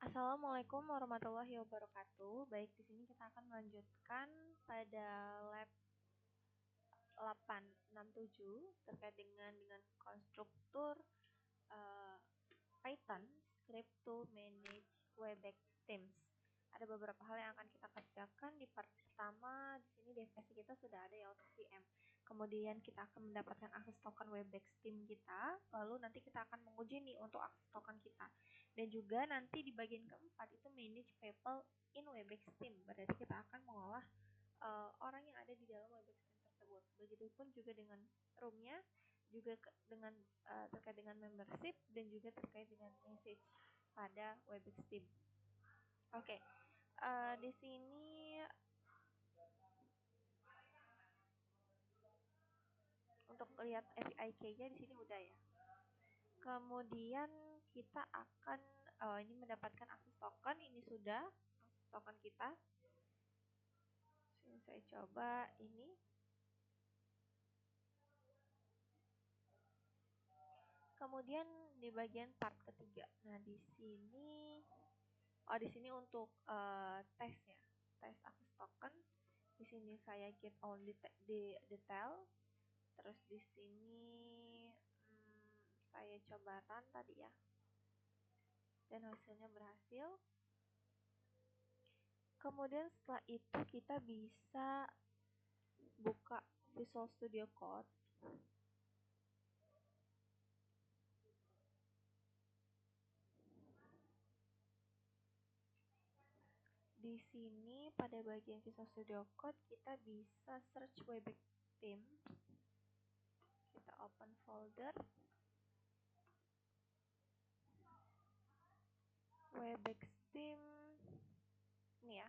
Assalamualaikum warahmatullahi wabarakatuh. Baik, di sini kita akan melanjutkan pada lab 867 terkait dengan konstruktur Python script to manage Webex Teams. Ada beberapa hal yang akan kita kerjakan. Di part pertama, di sini definisi kita sudah ada ya, untuk VM. Kemudian kita akan mendapatkan akses token Webex Team kita. Lalu nanti kita akan menguji nih untuk akses token kita. Dan juga nanti di bagian keempat itu manage people in Webex Team. Berarti kita akan mengolah orang yang ada di dalam Webex Team tersebut. Begitupun juga dengan roomnya, juga dengan terkait dengan membership dan juga terkait dengan message pada Webex Team. Oke, di sini untuk lihat API key-nya di sini udah ya. Kemudian kita akan ini mendapatkan akses token, ini sudah akses token kita. Sini saya coba ini. Kemudian di bagian part ketiga. Nah, di sini untuk tesnya, tes akses token. Di sini saya get all detail. Terus di sini saya coba run tadi ya. Dan hasilnya berhasil. Kemudian setelah itu kita bisa buka Visual Studio Code. Di sini pada bagian Visual Studio Code kita bisa search Webex Team. Kita open folder Webex Team ini ya.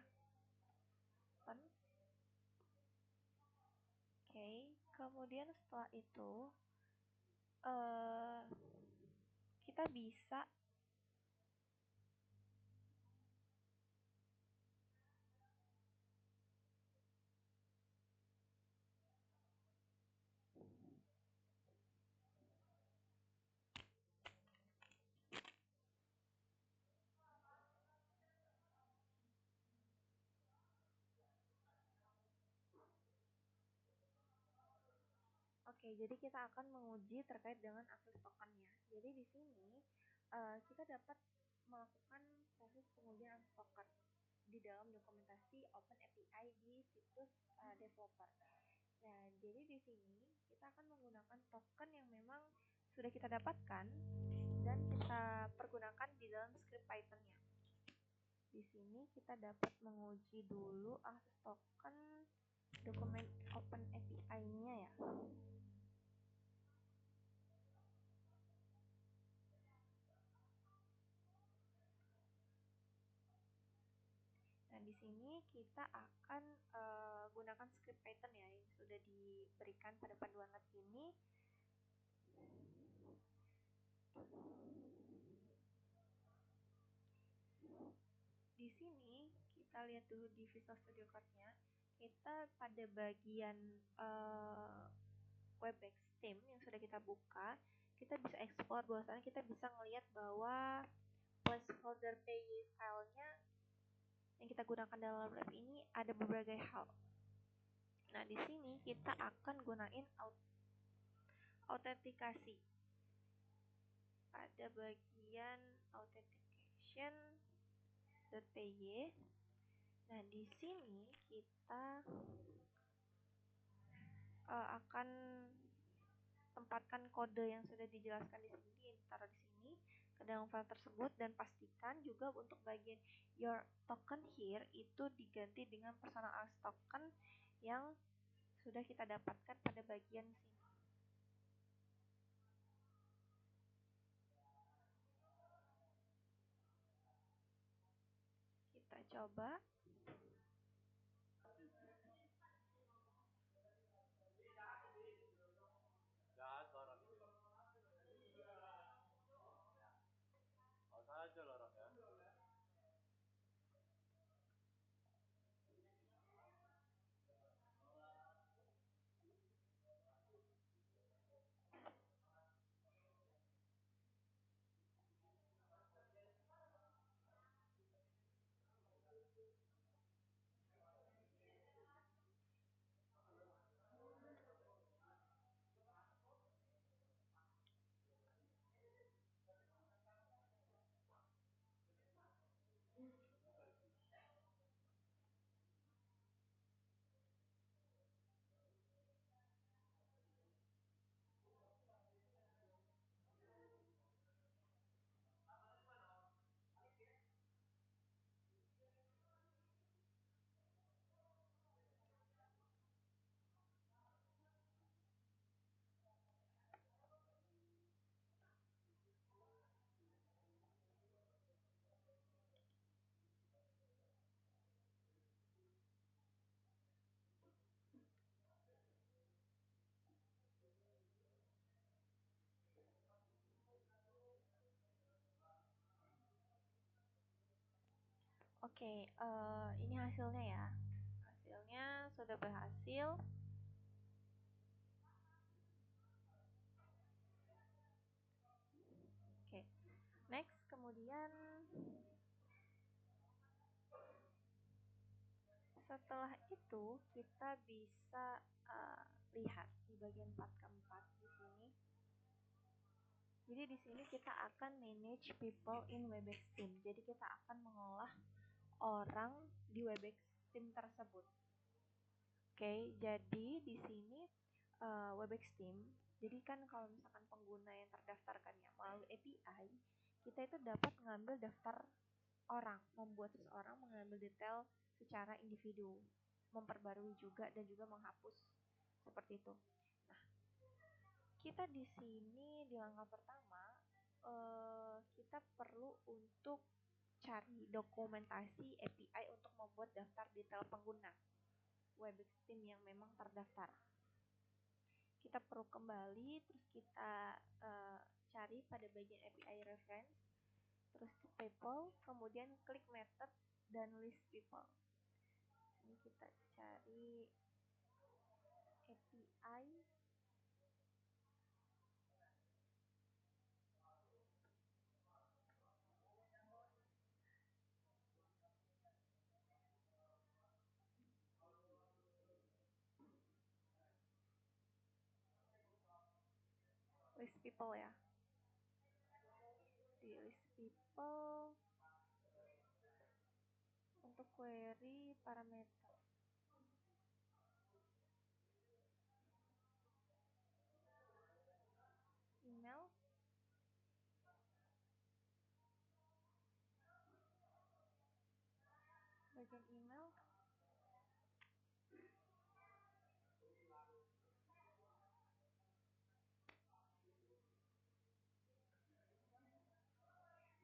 Open. Oke, kemudian setelah itu kita bisa Oke, jadi kita akan menguji terkait dengan akses tokennya. Jadi di sini kita dapat melakukan proses pengujian akses token di dalam dokumentasi Open API di situs developer. Nah, jadi di sini kita akan menggunakan token yang memang sudah kita dapatkan dan kita pergunakan di dalam script Python-nya. Di sini kita dapat menguji dulu akses token dokumen Open API-nya ya. Nah, di sini kita akan gunakan script Python ya yang sudah diberikan pada panduan lab ini. Di sini kita lihat dulu di Visual Studio Code-nya, kita pada bagian Webex Team yang sudah kita buka, kita bisa explore bahwasanya kita bisa melihat bahwa placeholder PY filenya yang kita gunakan dalam lab ini ada berbagai hal. Nah, di sini kita akan gunain autentikasi. Pada bagian authentication.py. Nah, di sini kita akan tempatkan kode yang sudah dijelaskan di sini, taruh di sini ke dalam file tersebut, dan pastikan juga untuk bagian your token here itu diganti dengan personal access token yang sudah kita dapatkan pada bagian sini. Kita coba. Aja lah orang ya. Oke, ini hasilnya ya. Hasilnya sudah berhasil. Oke, next kemudian setelah itu kita bisa lihat di bagian part keempat di sini. Jadi di sini kita akan manage people in Webex team. Jadi kita akan mengolah orang di Webex team tersebut. Oke, jadi di sini Webex team. Jadi kan kalau misalkan pengguna yang terdaftarkan ya melalui API, kita itu dapat mengambil daftar orang, membuat seseorang mengambil detail secara individu, memperbarui juga dan juga menghapus seperti itu. Nah, kita di sini di langkah pertama kita perlu untuk cari dokumentasi API untuk membuat daftar detail pengguna Webex team yang memang terdaftar. Kita perlu kembali, terus kita cari pada bagian API reference, terus people, kemudian klik method dan list people. Ini kita cari API list people ya. Di list people untuk query parameter email, bagian email.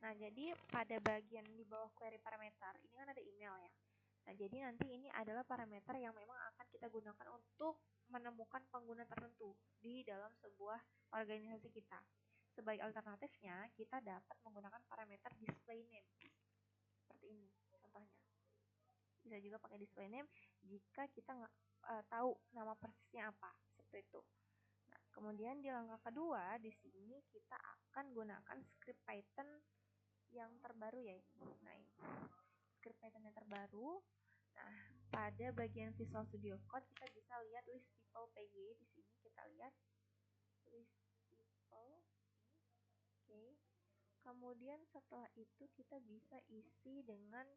Nah, jadi pada bagian di bawah query parameter ini kan ada email ya. Nah, jadi nanti ini adalah parameter yang memang akan kita gunakan untuk menemukan pengguna tertentu di dalam sebuah organisasi kita. Sebagai alternatifnya, kita dapat menggunakan parameter display name. Seperti ini contohnya. Bisa juga pakai display name jika kita tahu nama persisnya apa, seperti itu. Nah, kemudian di langkah kedua di sini kita akan gunakan script Python yang terbaru ya ini. Nah, ini script Python yang terbaru. Nah, pada bagian Visual Studio Code kita bisa lihat list people PG. Di sini kita lihat list people. Oke. Kemudian setelah itu kita bisa isi dengan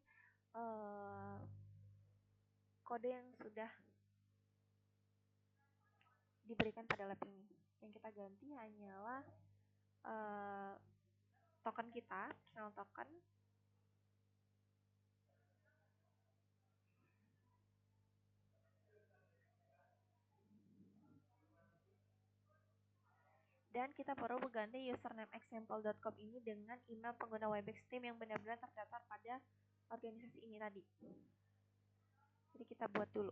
kode yang sudah diberikan pada lab ini. Yang kita ganti hanyalah token kita, personal token. Dan kita perlu mengganti username example.com ini dengan email pengguna Webex team yang benar-benar terdaftar pada organisasi ini tadi. Jadi kita buat dulu.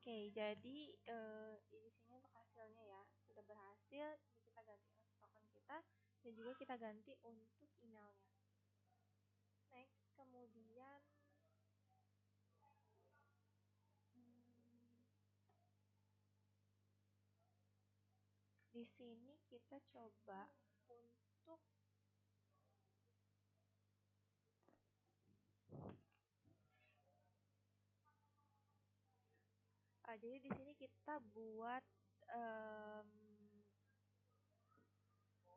Oke, jadi di sini untuk hasilnya ya sudah berhasil. Ini kita ganti token kita dan juga kita ganti untuk emailnya. Next, kemudian di sini kita coba untuk jadi di sini kita buat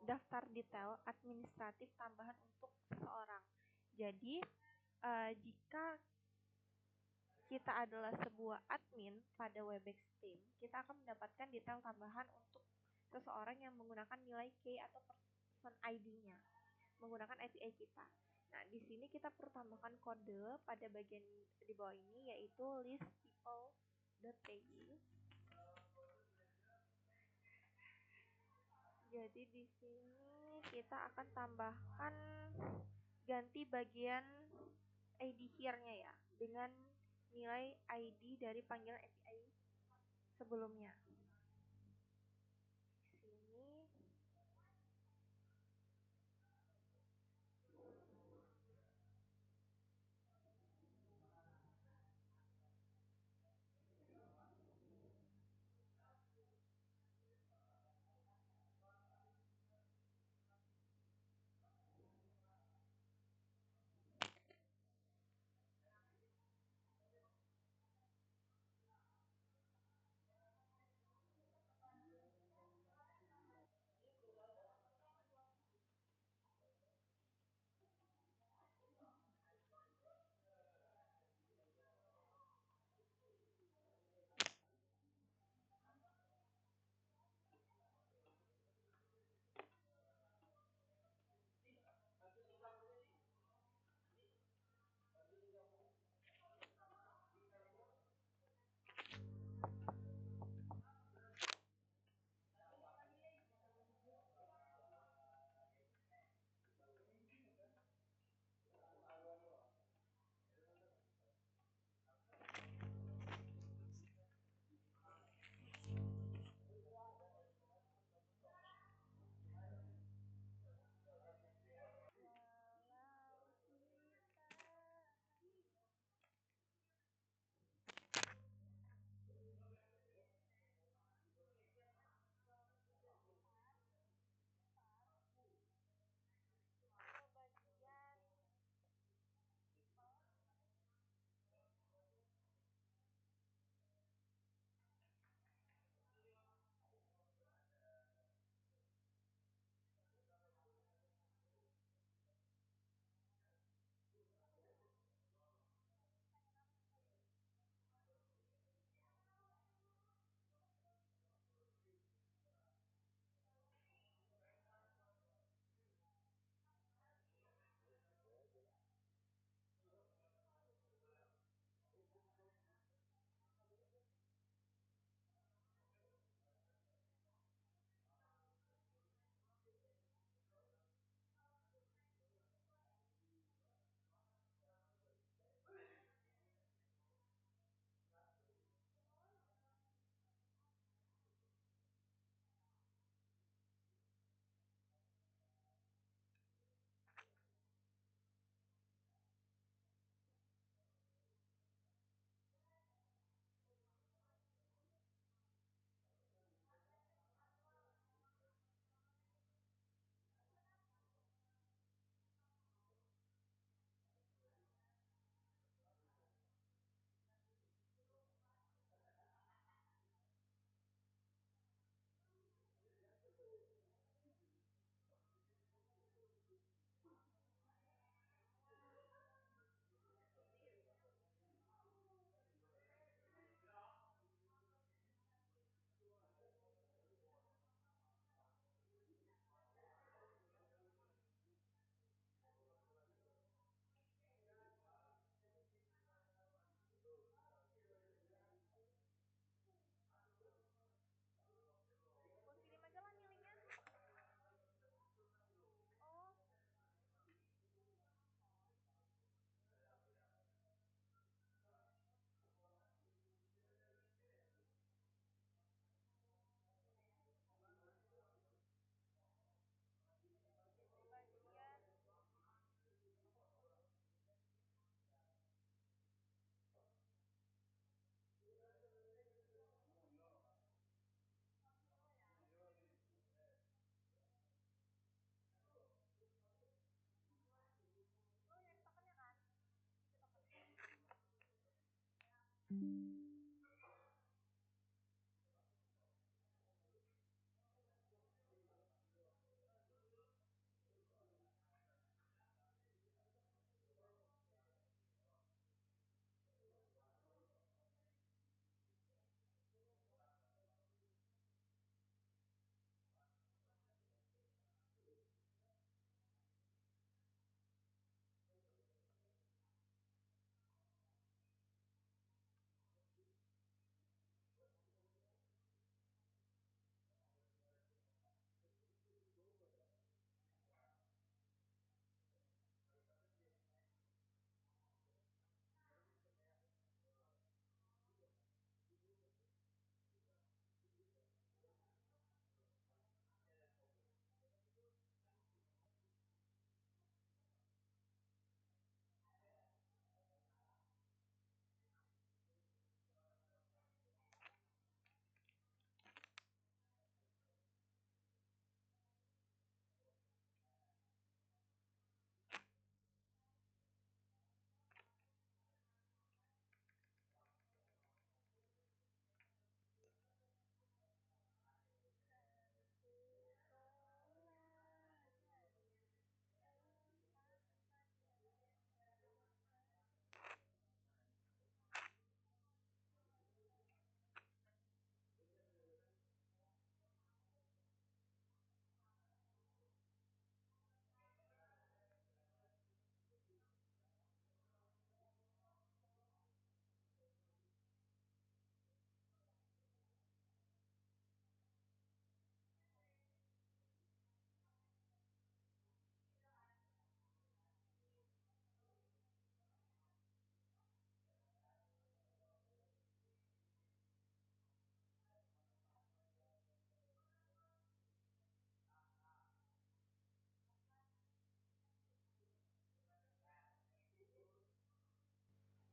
daftar detail administratif tambahan untuk seseorang. Jadi jika kita adalah sebuah admin pada Webex Team, kita akan mendapatkan detail tambahan untuk seseorang yang menggunakan nilai key atau person ID-nya, menggunakan API kita. Nah, di sini kita perlu tambahkan kode pada bagian di bawah ini, yaitu list people.py. Jadi di sini kita akan tambahkan ganti bagian ID here-nya ya dengan nilai ID dari panggilan API sebelumnya. Di sini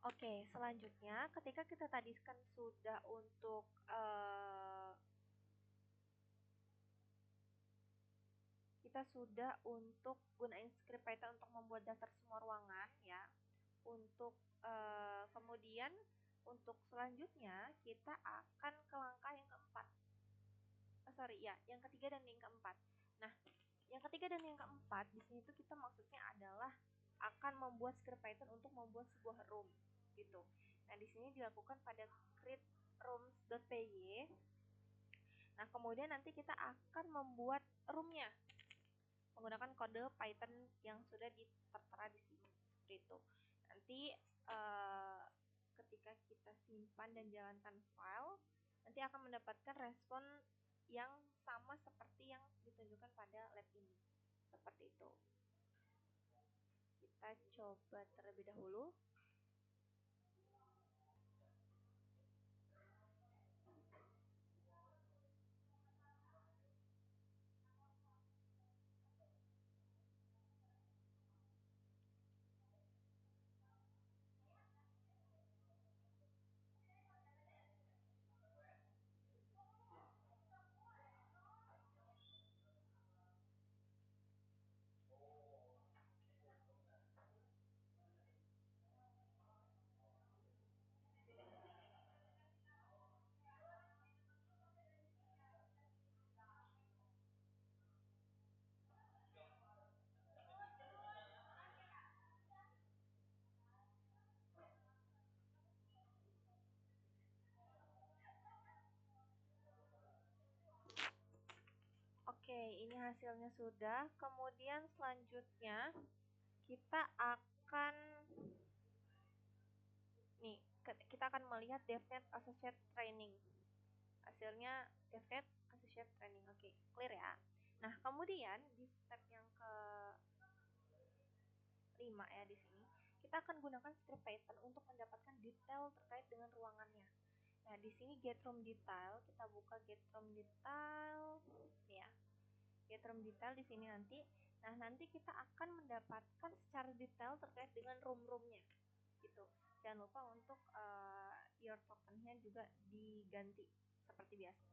Oke, selanjutnya ketika kita tadi kan sudah untuk kita sudah untuk gunain script Python untuk membuat daftar semua ruangan ya. Untuk kemudian untuk selanjutnya kita akan ke langkah yang keempat. Yang ketiga dan yang keempat. Nah, yang ketiga dan yang keempat di sini tuh kita maksudnya adalah akan membuat script Python untuk membuat sebuah room gitu. Nah, di sini dilakukan pada create rooms.py. Nah, kemudian nanti kita akan membuat roomnya menggunakan kode Python yang sudah tertera di sini seperti itu. Nanti ketika kita simpan dan jalankan file, nanti akan mendapatkan respon yang sama seperti yang ditunjukkan pada lab ini. Seperti itu. Kita coba terlebih dahulu. Oke, ini hasilnya sudah. Kemudian selanjutnya kita akan kita akan melihat DevNet Associate Training. Hasilnya DevNet Associate Training. Oke, clear ya. Nah, kemudian di step yang ke-5 ya di sini, kita akan gunakan script Python untuk mendapatkan detail terkait dengan ruangannya. Nah, di sini get room detail, kita buka get room detail ya. Get room detail di sini nanti. Nah, nanti kita akan mendapatkan secara detail terkait dengan room-roomnya. Gitu. Jangan lupa untuk your tokennya juga diganti seperti biasa.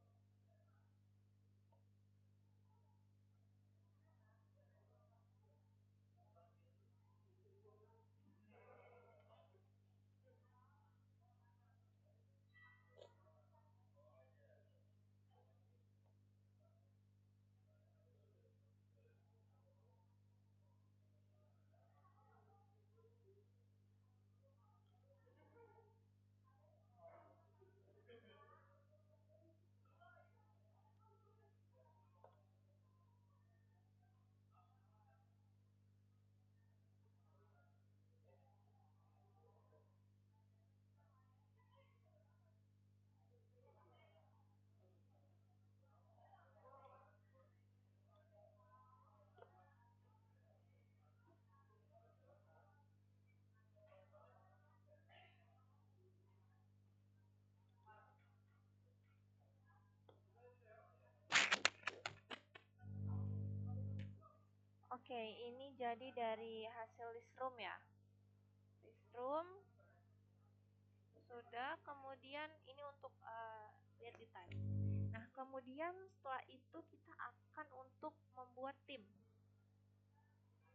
Oke, ini jadi dari hasil list room ya. List room sudah, kemudian ini untuk lihat di time. Nah, kemudian setelah itu kita akan untuk membuat tim.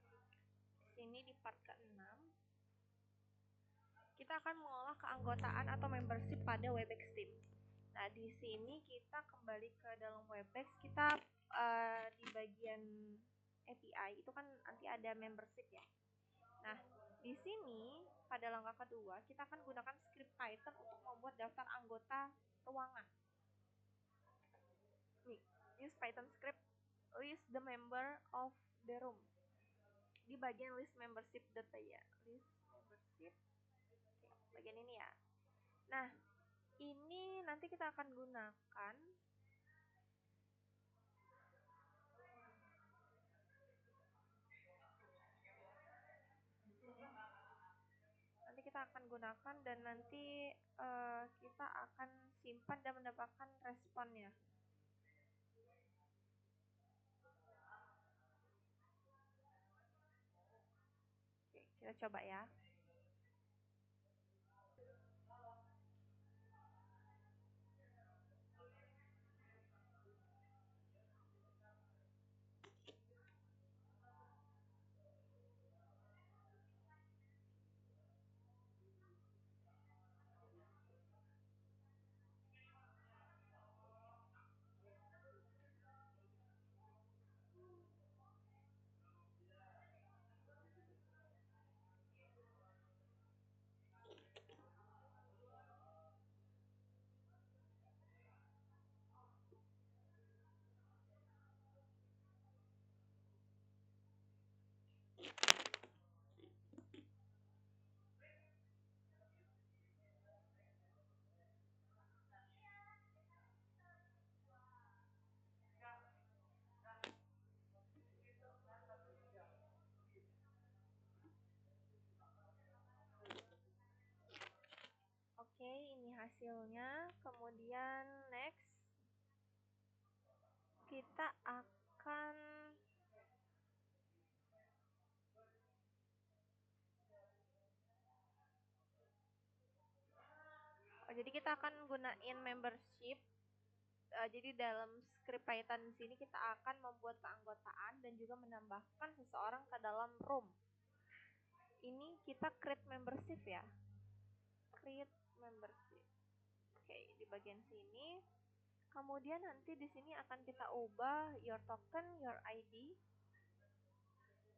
Di sini di part ke-6 kita akan mengolah keanggotaan atau membership pada Webex team. Nah, di sini kita kembali ke dalam Webex, kita di bagian API itu kan nanti ada membership ya. Nah, di sini pada langkah kedua kita akan gunakan script Python untuk membuat daftar anggota ruangan. Nih, use Python script list the member of the room. Di bagian list membership data ya. List membership. Oke, bagian ini ya. Nah, ini nanti kita akan gunakan dan nanti kita akan simpan dan mendapatkan responnya. Oke, kita coba ya. Oke, ini hasilnya. Kemudian next kita akan jadi kita akan gunain membership. Jadi dalam script Python di sini kita akan membuat keanggotaan dan juga menambahkan seseorang ke dalam room. Ini kita create membership ya. Create membership. Oke, di bagian sini. Kemudian nanti di sini akan kita ubah your token, your ID,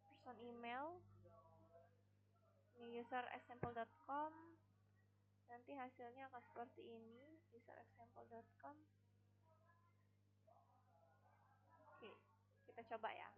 person email, user@example.com. Nanti hasilnya akan seperti ini, user@example.com. Oke, kita coba ya.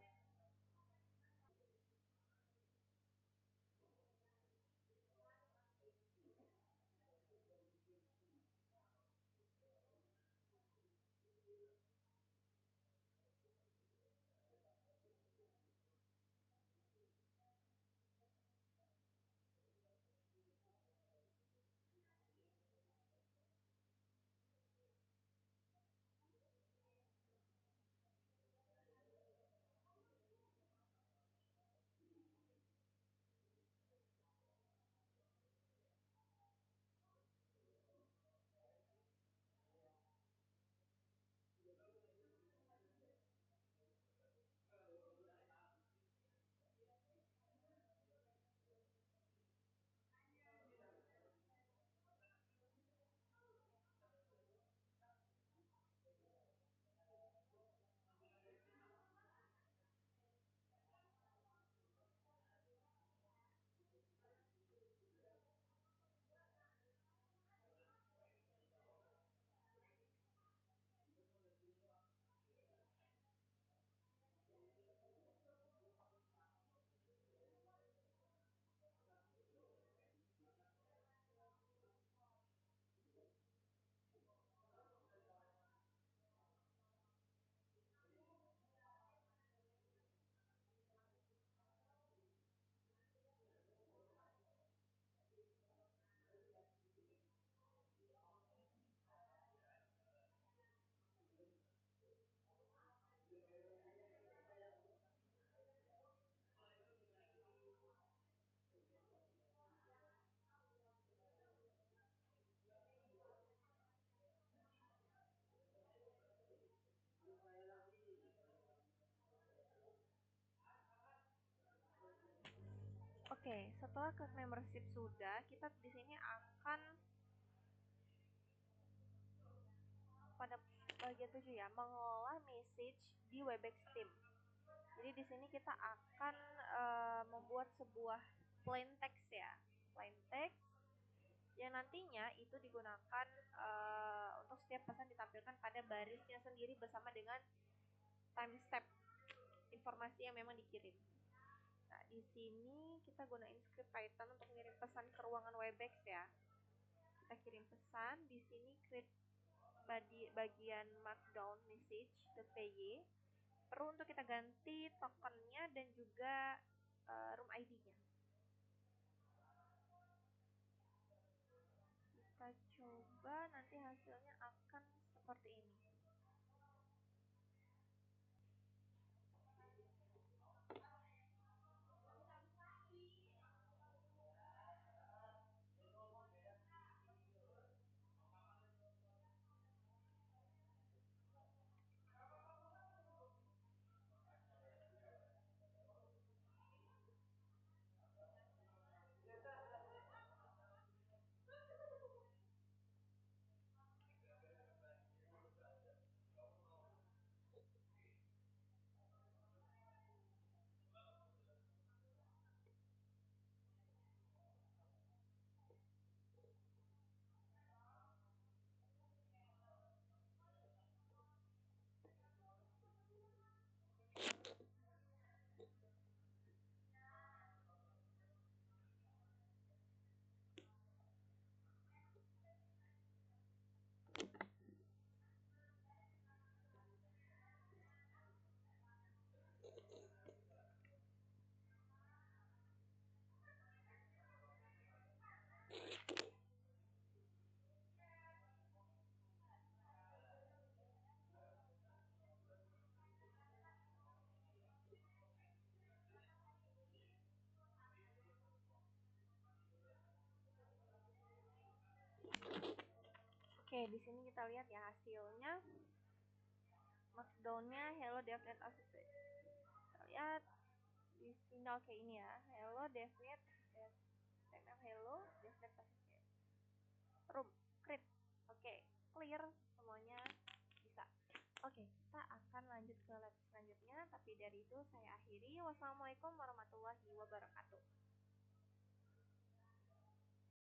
Oke, setelah klik membership sudah, kita di sini akan pada bagian 7 ya, mengolah message di Webex Team. Jadi di sini kita akan membuat sebuah plain text ya, plain text yang nantinya itu digunakan untuk setiap pesan ditampilkan pada barisnya sendiri bersama dengan timestamp informasi yang memang dikirim. Nah, di sini kita gunain script Python untuk mengirim pesan ke ruangan Webex ya. Kita kirim pesan, di sini create bagian markdown message.py. Perlu untuk kita ganti tokennya dan juga room ID-nya. Kita coba, nanti hasilnya akan seperti ini. Oke, di sini kita lihat ya hasilnya. Markdown-nya hello devnet associate. Kita lihat di sinyal kayak ini ya, hello devnet associate, hello devnet associate, room create. Oke, clear semuanya, bisa. Oke, kita akan lanjut ke lab selanjutnya, tapi dari itu saya akhiri. Wassalamualaikum warahmatullahi wabarakatuh.